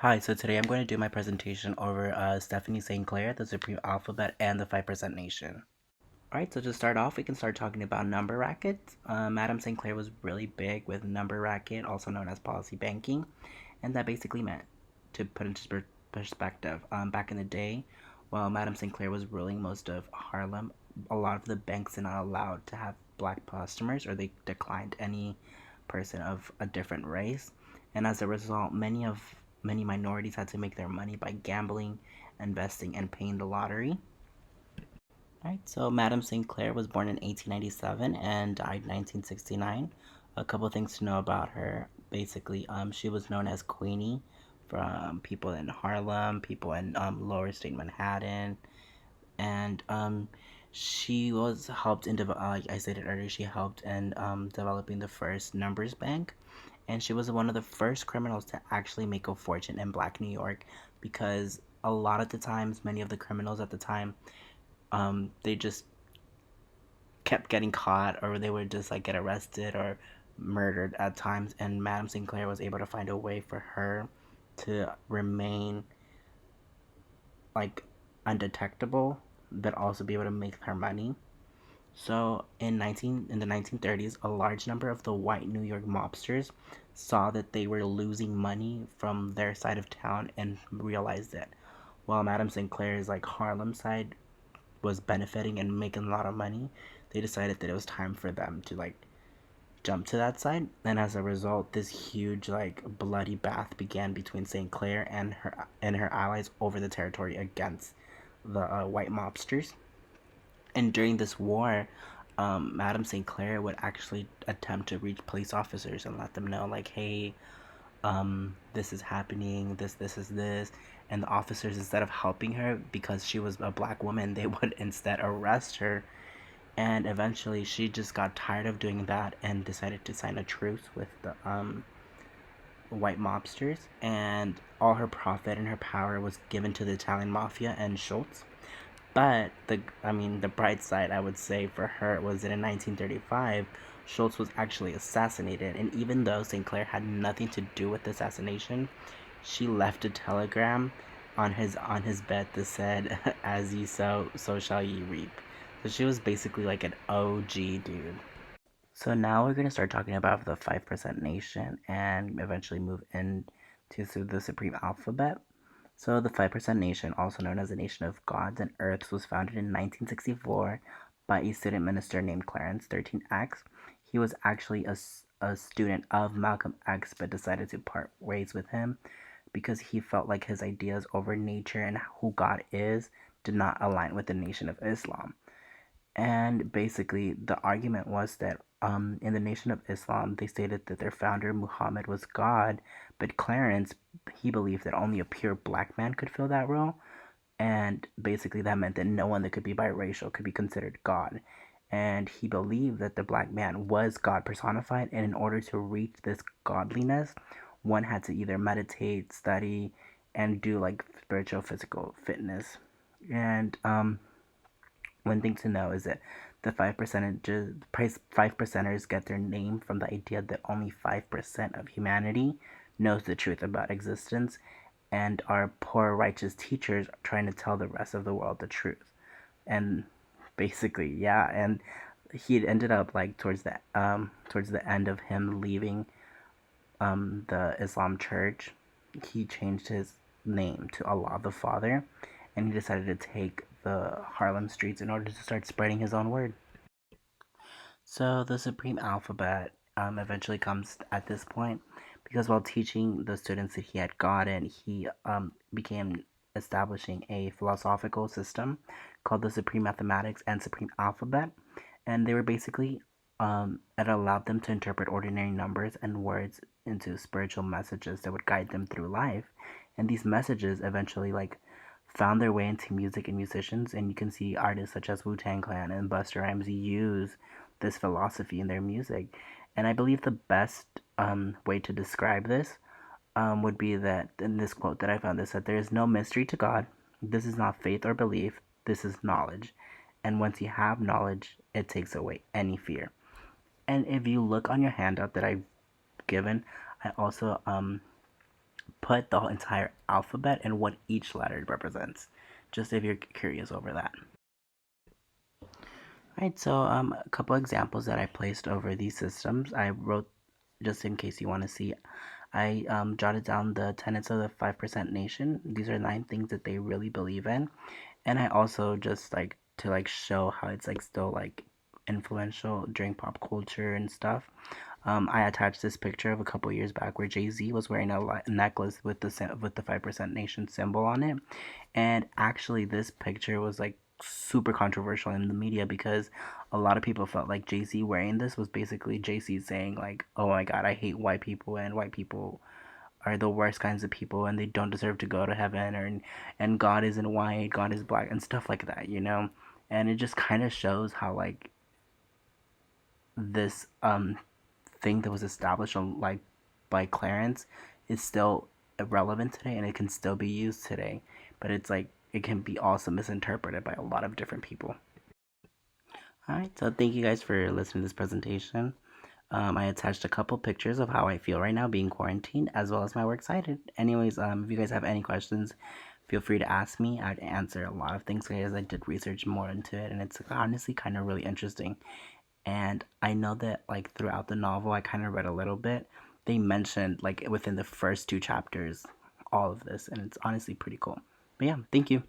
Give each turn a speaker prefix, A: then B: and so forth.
A: Hi, so today I'm going to do my presentation over Stephanie St. Clair, the Supreme Alphabet, and the 5% Nation. Alright, so to start off, we can start talking about number rackets. Madame St. Clair was really big with number racket, also known as policy banking, and that basically meant, to put into perspective, back in the day, while Madame St. Clair was ruling most of Harlem, a lot of the banks are not allowed to have black customers, or they declined any person of a different race, and as a result, many minorities had to make their money by gambling, investing, and paying the lottery. Right, so Madame St. Clair was born in 1897 and died in 1969. A couple things to know about her. Basically, she was known as Queenie from people in Harlem, people in Lower State Manhattan, and she was helped in like I stated earlier, she helped in developing the first numbers bank, and she was one of the first criminals to actually make a fortune in Black New York, because a lot of the times, many of the criminals at the time, they just kept getting caught, or they would just like get arrested or murdered at times, and Madame St. Clair was able to find a way for her to remain like undetectable, but also be able to make her money. So in the 1930s, a large number of the white New York mobsters saw that they were losing money from their side of town and realized that while Madame St. Clair's like Harlem side was benefiting and making a lot of money, they decided that it was time for them to like jump to that side. And as a result, this huge like bloody bath began between St. Clair and her allies over the territory against the white mobsters. And during this war, Madame St. Clair would actually attempt to reach police officers and let them know, like, hey, this is happening, this is this. And the officers, instead of helping her because she was a black woman, they would instead arrest her. And eventually, she just got tired of doing that and decided to sign a truce with the white mobsters. And all her profit and her power was given to the Italian mafia and Schultz. But the bright side I would say for her was that in 1935, Schultz was actually assassinated, and even though St. Clair had nothing to do with the assassination, she left a telegram on his bed that said, "As ye sow, so shall ye reap." So she was basically like an OG dude. So now we're gonna start talking about the 5% Nation and eventually move into the Supreme Alphabet. So the 5% Nation, also known as the Nation of Gods and Earths, was founded in 1964 by a student minister named Clarence 13X. He was actually a student of Malcolm X, but decided to part ways with him because he felt like his ideas over nature and who God is did not align with the Nation of Islam. And basically, the argument was that in the Nation of Islam, they stated that their founder, Muhammad, was God, but Clarence, he believed that only a pure black man could fill that role. And basically, that meant that no one that could be biracial could be considered God. And he believed that the black man was God personified, and in order to reach this godliness, one had to either meditate, study, and do like spiritual, physical fitness. And one thing to know is that the 5%ers get their name from the idea that only 5% of humanity knows the truth about existence, and our poor righteous teachers are trying to tell the rest of the world the truth. And basically, yeah, and he ended up like towards the end of him leaving the Islam church, he changed his name to Allah the Father, and he decided to take the Harlem streets in order to start spreading his own word. So the Supreme Alphabet eventually comes at this point because while teaching the students that he had gotten, he began establishing a philosophical system called the Supreme Mathematics and Supreme Alphabet. And they were basically, it allowed them to interpret ordinary numbers and words into spiritual messages that would guide them through life. And these messages eventually, like, found their way into music and musicians, and you can see artists such as Wu-Tang Clan and Busta Rhymes use this philosophy in their music. And I believe the best way to describe this would be that in this quote that I found, this said, "There is no mystery to God. This is not faith or belief. This is knowledge. And once you have knowledge, it takes away any fear." And if you look on your handout that I've given, I also put the whole entire alphabet and what each letter represents, just if you're curious over that. Right, so a couple examples that I placed over these systems. I wrote, just in case you want to see, I jotted down the tenets of the 5% nation. These are 9 things that they really believe in. And I also just like to like show how it's like still like influential during pop culture and stuff. I attached this picture of a couple years back where Jay-Z was wearing a necklace with the 5% nation symbol on it, and actually this picture was like super controversial in the media because a lot of people felt like Jay-Z wearing this was basically Jay-Z saying like, "Oh my God, I hate white people and white people are the worst kinds of people and they don't deserve to go to heaven, or and God isn't white, God is black," and stuff like that, you know? And it just kind of shows how like this thing that was established on like by Clarence is still relevant today and it can still be used today, but it's like it can be also misinterpreted by a lot of different people. All right, so thank you guys for listening to this presentation. I attached a couple pictures of how I feel right now being quarantined, as well as my works cited. Anyways, if you guys have any questions, feel free to ask me. I'd answer a lot of things because I did research more into it, and it's honestly kind of really interesting. And I know that like throughout the novel, I kind of read a little bit. They mentioned like within the first 2 chapters all of this, and it's honestly pretty cool. But yeah, thank you.